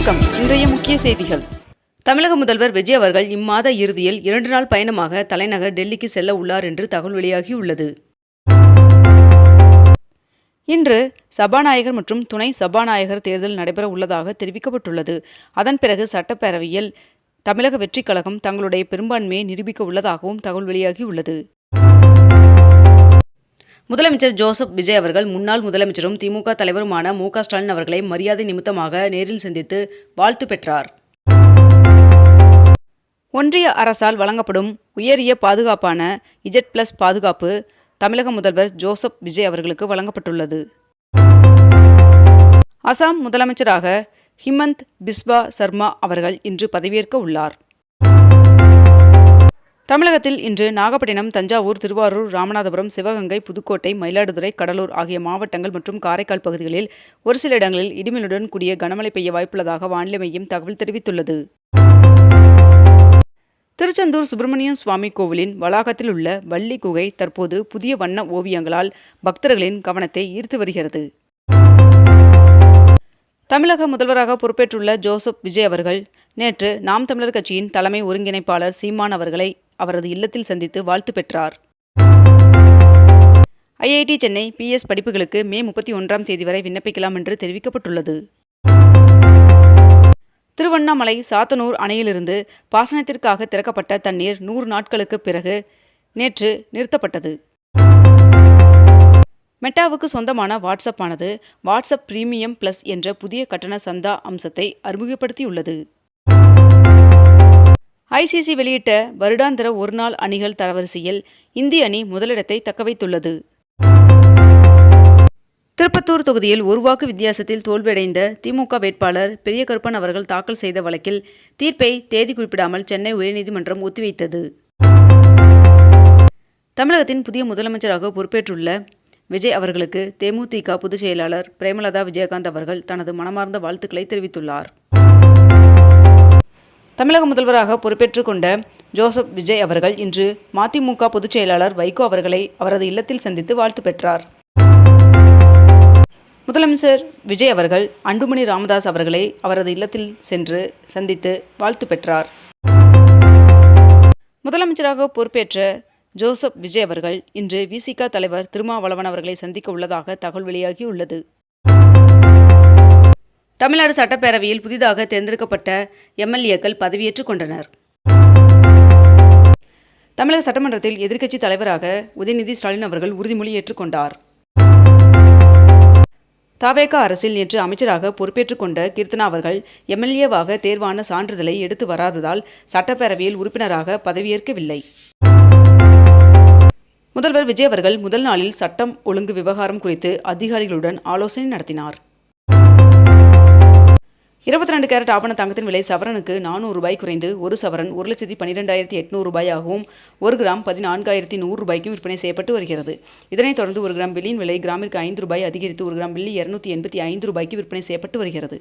வணக்கம். இன்றைய முக்கிய செய்திகள். தமிழக முதல்வர் விஜய் அவர்கள் இம்மாத இறுதியில் 2 நாள் பயணமாக தலைநகர் டெல்லிக்கு செல்ல உள்ளார் என்று தகவல் வெளியாகியுள்ளது. இன்று சபாநாயகர் மற்றும் துணை சபாநாயகர் தேர்தல் நடைபெற உள்ளதாக தெரிவிக்கப்பட்டுள்ளது. அதன் பிறகு சட்டப்பேரவையில் தமிழக வெற்றிக் கழகம் தங்களுடைய பெரும்பான்மையை நிரூபிக்க உள்ளதாகவும் தகவல் வெளியாகியுள்ளது. முதலமைச்சர் ஜோசப் விஜய் அவர்கள் முன்னாள் முதலமைச்சரும் திமுக தலைவருமான மு.க. ஸ்டாலின் அவர்களை மரியாதை நிமித்தமாக நேரில் சந்தித்து வாழ்த்து பெற்றார். ஒன்றிய அரசால் வழங்கப்படும் உயரிய பாதுகாப்பான Z+ பாதுகாப்பு தமிழக முதல்வர் ஜோசப் விஜய் அவர்களுக்கு வழங்கப்பட்டுள்ளது. அசாம் முதலமைச்சராக ஹிமந்த் பிஸ்வா சர்மா அவர்கள் இன்று பதவியேற்க உள்ளார். தமிழகத்தில் இன்று நாகப்பட்டினம், தஞ்சாவூர், திருவாரூர், ராமநாதபுரம், சிவகங்கை, புதுக்கோட்டை, மயிலாடுதுறை, கடலூர் ஆகிய மாவட்டங்கள் மற்றும் காரைக்கால் பகுதிகளில் ஒரு சில இடங்களில் இடிமின்னுடன் கூடிய கனமழை பெய்ய வாய்ப்புள்ளதாக வானிலை மையம் தகவல் தெரிவித்துள்ளது. திருச்செந்தூர் சுப்பிரமணிய சுவாமி கோவிலின் வளாகத்தில் உள்ள வள்ளி குகை தற்போது புதிய வண்ண ஓவியங்களால் பக்தர்களின் கவனத்தை ஈர்த்து வருகிறது. தமிழக முதல்வராக பொறுப்பேற்றுள்ள ஜோசப் விஜய் அவர்கள் நேற்று நாம் தமிழர் கட்சியின் தலைமை ஒருங்கிணைப்பாளர் சீமான் அவர்களை அவரது இல்லத்தில் சந்தித்து வாழ்த்து பெற்றார். IIT சென்னை PS படிப்புகளுக்கு மே 31ஆம் தேதி வரை விண்ணப்பிக்கலாம் என்று தெரிவிக்கப்பட்டுள்ளது. திருவண்ணாமலை சாத்தனூர் அணையிலிருந்து பாசனத்திற்காக திறக்கப்பட்ட தண்ணீர் 100 நாட்களுக்கு பிறகு நேற்று நிறுத்தப்பட்டது. மெட்டாவுக்கு சொந்தமான வாட்ஸ்அப் ஆனது வாட்ஸ்அப் பிரீமியம் பிளஸ் என்ற புதிய கட்டண சந்தா அம்சத்தை அறிமுகப்படுத்தியுள்ளது. ICC வெளியிட்ட வருடாந்திர ஒருநாள் அணிகள் தரவரிசையில் இந்திய அணி முதலிடத்தை தக்கவைத்துள்ளது. திருப்பத்தூர் தொகுதியில் ஒரு வாக்கு வித்தியாசத்தில் தோல்வியடைந்த திமுக வேட்பாளர் பெரியகருப்பன் அவர்கள் தாக்கல் செய்த வழக்கில் தீர்ப்பை தேதி குறிப்பிடாமல் சென்னை உயர்நீதிமன்றம் ஒத்திவைத்தது. தமிழகத்தின் புதிய முதலமைச்சராக பொறுப்பேற்றுள்ள விஜய் அவர்களுக்கு தேமுதிக பொதுச் செயலாளர் பிரேமலதா விஜயகாந்த் அவர்கள் தனது மனமார்ந்த வாழ்த்துக்களை தெரிவித்துள்ளார். தமிழக முதல்வராக பொறுப்பேற்றுக் கொண்ட ஜோசப் விஜய் அவர்கள் இன்று மதிமுக பொதுச் செயலாளர் வைகோ அவர்களை அவரது இல்லத்தில் சந்தித்து வாழ்த்து பெற்றார். முதலமைச்சர் விஜய் அவர்கள் அன்புமணி ராமதாஸ் அவர்களை அவரது இல்லத்தில் சென்று சந்தித்து வாழ்த்து பெற்றார். முதலமைச்சராக பொறுப்பேற்ற ஜோசப் விஜய் அவர்கள் இன்று VCK தலைவர் திருமாவளவன் அவர்களை சந்திக்க உள்ளதாக தகவல் வெளியாகியுள்ளது. தமிழ்நாடு சட்டப்பேரவையில் புதிதாக தேர்ந்தெடுக்கப்பட்ட MLAக்கள் பதவியேற்றுக் கொண்டனர். தமிழக சட்டமன்றத்தில் எதிர்க்கட்சி தலைவராக உதயநிதி ஸ்டாலின் அவர்கள் உறுதிமொழி ஏற்றுக்கொண்டார். தவேக அரசில் நேற்று அமைச்சராக பொறுப்பேற்றுக் கொண்ட கீர்த்தனா அவர்கள் MLAவாக தேர்வான சான்றிதழை எடுத்து வராததால் சட்டப்பேரவையில் உறுப்பினராக பதவியேற்கவில்லை. முதல்வர் விஜய் அவர்கள் முதல் நாளில் சட்டம் ஒழுங்கு விவகாரம் குறித்து அதிகாரிகளுடன் ஆலோசனை நடத்தினார். 22 கேரட் ஆபண தங்கத்தின் விலை சவரனுக்கு 400 ரூபாய் குறைந்து ஒரு சவரன் 1,12,800 ரூபாயாகவும் 1 கிராம் 14,100 ரூபாய்க்கும் விற்பனை செய்யப்பட்டு வருகிறது. இதனைத் தொடர்ந்து 1 கிராம் வெள்ளியின் விலை கிராமிற்கு 5 ரூபாய் அதிகரித்து 1 கிராம் வெள்ளி 285 ரூபாய்க்கு விற்பனை செய்யப்பட்டு வருகிறது.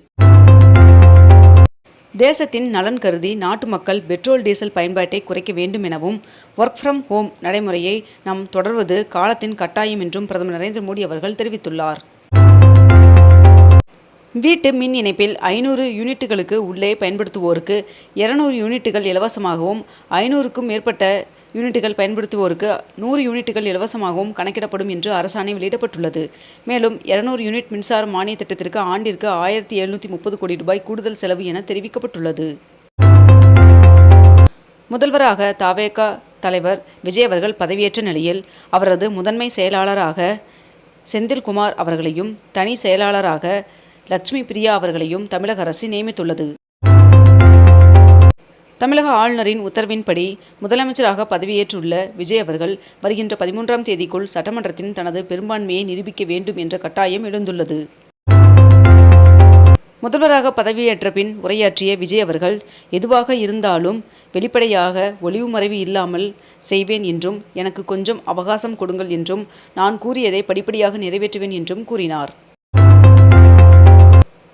தேசத்தின் நலன் கருதி நாட்டு மக்கள் பெட்ரோல் டீசல் பயன்பாட்டை குறைக்க வேண்டும் எனவும் ஒர்க் ஃப்ரம் ஹோம் நடைமுறையை நாம் தொடர்வது காலத்தின் கட்டாயம் என்றும் பிரதமர் நரேந்திர மோடி அவர்கள் தெரிவித்துள்ளார். வீட்டு மின் இணைப்பில் 500 யூனிட்டுகளுக்கு உள்ளே பயன்படுத்துவோருக்கு 200 யூனிட்டுகள் இலவசமாகவும் 500க்கும் மேற்பட்ட யூனிட்டுகள் பயன்படுத்துவோருக்கு 100 யூனிட்டுகள் இலவசமாகவும் கணக்கிடப்படும் என்று அரசாணை வெளியிடப்பட்டுள்ளது. மேலும் 200 யூனிட் மின்சார மானிய திட்டத்திற்கு ஆண்டிற்கு 1,730 கோடி ரூபாய் கூடுதல் செலவு என தெரிவிக்கப்பட்டுள்ளது. முதல்வராக தவேக தலைவர் விஜய் அவர்கள் பதவியேற்ற நிலையில் அவரது முதன்மை செயலாளராக செந்தில்குமார் அவர்களையும் தனி செயலாளராக லட்சுமி பிரியா அவர்களையும் தமிழக அரசு நியமித்துள்ளது. தமிழக ஆளுநரின் உத்தரவின்படி முதலமைச்சராக பதவியேற்றுள்ள விஜய் அவர்கள் வருகின்ற 13ஆம் தேதிக்குள் சட்டமன்றத்தின் தனது பெரும்பான்மையை நிரூபிக்க வேண்டும் என்ற கட்டாயம் எழுந்துள்ளது. முதல்வராக பதவியேற்ற பின் உரையாற்றிய விஜய் அவர்கள் எதுவாக இருந்தாலும் வெளிப்படையாக ஒளிவு மறைவு இல்லாமல் செய்வேன் என்றும் எனக்கு கொஞ்சம் அவகாசம் கொடுங்கள் என்றும் நான் கூறியதை படிப்படியாக நிறைவேற்றுவேன் என்றும் கூறினார்.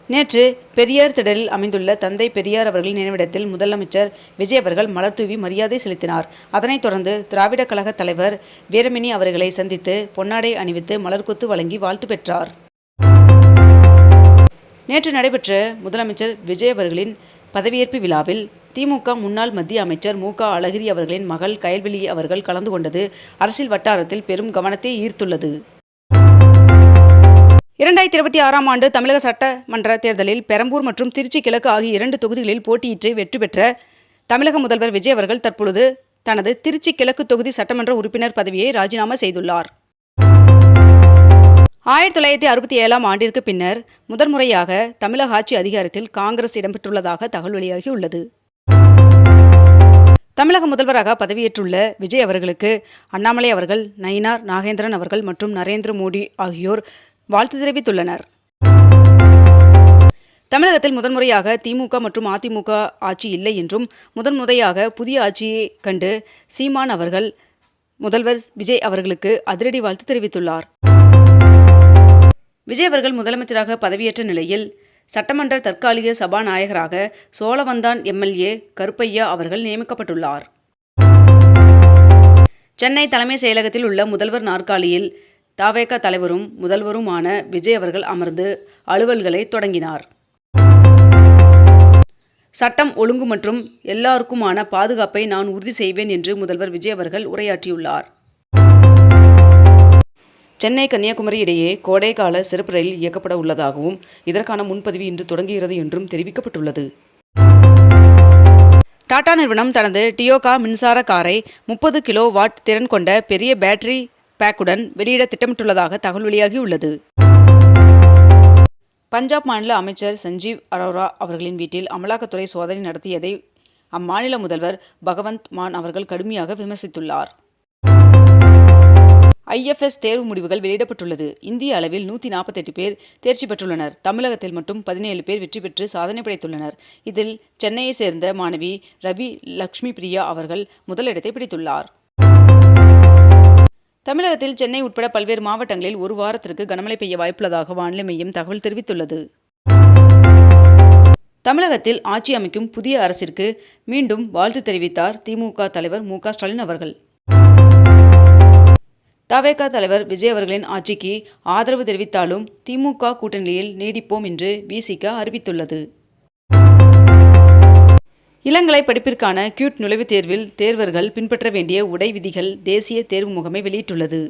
நேற்று பெரியார் திடலில் அமைந்துள்ள தந்தை பெரியார் அவர்களின் நினைவிடத்தில் முதலமைச்சர் விஜய் அவர்கள் மலர் தூவி மரியாதை செலுத்தினார். அதனைத் தொடர்ந்து திராவிட கழக தலைவர் வீரமணி அவர்களை சந்தித்து பொன்னாடை அணிவித்து மலர்கொத்து வழங்கி வாழ்த்து பெற்றார். நேற்று நடைபெற்ற முதலமைச்சர் விஜய் அவர்களின் பதவியேற்பு விழாவில் திமுக முன்னாள் மத்திய அமைச்சர் மு.க. அழகிரி அவர்களின் மகள் கயல்விழி அவர்கள் கலந்து கொண்டது அரசியல் வட்டாரத்தில் பெரும் கவனத்தை ஈர்த்துள்ளது. 2026ஆம் ஆண்டு தமிழக சட்டமன்ற தேர்தலில் பெரம்பூர் மற்றும் திருச்சி கிழக்கு ஆகிய 2 தொகுதிகளில் போட்டியிட்டு வெற்றி பெற்ற தமிழக முதல்வர் விஜய் அவர்கள் தற்பொழுது தனது திருச்சி கிழக்கு தொகுதி சட்டமன்ற உறுப்பினர் பதவியை ராஜினாமா செய்துள்ளார். 1967ஆம் ஆண்டிற்கு பின்னர் முதன்முறையாக தமிழக ஆட்சி அதிகாரத்தில் காங்கிரஸ் இடம்பெற்றுள்ளதாக தகவல் வெளியாகியுள்ளது. தமிழக முதல்வராக பதவியேற்றுள்ள விஜய் அவர்களுக்கு அண்ணாமலை அவர்கள், நயினார் நாகேந்திரன் அவர்கள் மற்றும் நரேந்திர மோடி ஆகியோர் வாழ்த்து தெரிவித்துள்ளனர். தமிழகத்தில் முதன்முறையாக திமுக மற்றும் அதிமுக ஆட்சி இல்லை என்றும் முதன்முறையாக புதிய ஆட்சியை கண்டு சீமான் அவர்கள் முதல்வர் விஜய் அவர்களுக்கு அதிரடி வாழ்த்து தெரிவித்துள்ளார். விஜய் அவர்கள் முதலமைச்சராக பதவியேற்ற நிலையில் சட்டமன்ற தற்காலிக சபாநாயகராக சோழவந்தான் எம்எல்ஏ கருப்பையா அவர்கள் நியமிக்கப்பட்டுள்ளார். சென்னை தலைமை செயலகத்தில் உள்ள முதல்வர் நாற்காலியில் தவேக தலைவரும் முதல்வருமான விஜய் அவர்கள் அமர்ந்து அலுவல்களை தொடங்கினார். சட்டம் ஒழுங்கு மற்றும் எல்லாருக்குமான பாதுகாப்பை நான் உறுதி செய்வேன் என்று முதல்வர் விஜய் அவர்கள் உரையாற்றியுள்ளார். சென்னை கன்னியாகுமரி இடையே கோடைக்கால சிறப்பு ரயில் இயக்கப்பட உள்ளதாகவும் இதற்கான முன்பதிவு இன்று தொடங்குகிறது என்றும் தெரிவிக்கப்பட்டுள்ளது. டாடா நிறுவனம் தனது டியோகா மின்சார காரை 30 கிலோவாட் திறன் கொண்ட பெரிய பேட்டரி பேக்குடன் வெளியிட திட்டமிட்டுள்ளதாக தகவல் வெளியாகியுள்ளது. பஞ்சாப் மாநில அமைச்சர் சஞ்சீவ் அரோரா அவர்களின் வீட்டில் அமலாக்கத்துறை சோதனை நடத்தியதை அம்மாநில முதல்வர் பகவந்த் மான் அவர்கள் கடுமையாக விமர்சித்துள்ளார். IFS தேர்வு முடிவுகள் வெளியிடப்பட்டுள்ளது. இந்திய அளவில் 148 பேர் தேர்ச்சி பெற்றுள்ளனர். தமிழகத்தில் மட்டும் 17 பேர் வெற்றி பெற்று சாதனை படைத்துள்ளனர். இதில் சென்னையை சேர்ந்த மாணவி ரவி லக்ஷ்மி பிரியா அவர்கள் முதலிடத்தை பிடித்துள்ளார். தமிழகத்தில் சென்னை உட்பட பல்வேறு மாவட்டங்களில் ஒரு வாரத்திற்கு கனமழை பெய்ய வாய்ப்புள்ளதாக வானிலை மையம் தகவல் தெரிவித்துள்ளது. தமிழகத்தில் ஆட்சி அமைக்கும் புதிய அரசிற்கு மீண்டும் வாழ்த்து தெரிவித்தார் திமுக தலைவர் மு.க. ஸ்டாலின் அவர்கள். தவேக தலைவர் விஜய் அவர்களின் ஆட்சிக்கு ஆதரவு தெரிவித்தாலும் திமுக கூட்டணியில் நீடிப்போம் என்று விசிக அறிவித்துள்ளது. இளங்கலை படிப்பிற்கான கியூட் நுழைவுத் தேர்வில் தேர்வர்கள் பின்பற்ற வேண்டிய உடை விதிகள் தேசிய தேர்வு முகமை வெளியிட்டுள்ளது.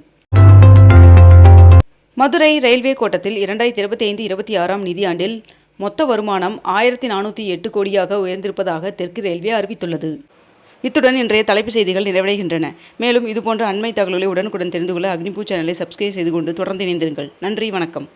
மதுரை ரயில்வே கோட்டத்தில் 2025-26ஆம் நிதியாண்டில் மொத்த வருமானம் 1408 கோடியாக உயர்ந்திருப்பதாக தெற்கு ரயில்வே அறிவித்துள்ளது. இத்துடன் இன்றைய தலைப்புச் செய்திகள் நிறைவடைகின்றன. மேலும் இதுபோன்ற அண்மை தகவல்களை உடனுக்குடன் தெரிந்து கொள்ள அக்னிபூ சேனலை சப்ஸ்கிரைப் செய்து கொண்டு தொடர்ந்து இணைந்திருங்கள். நன்றி, வணக்கம்.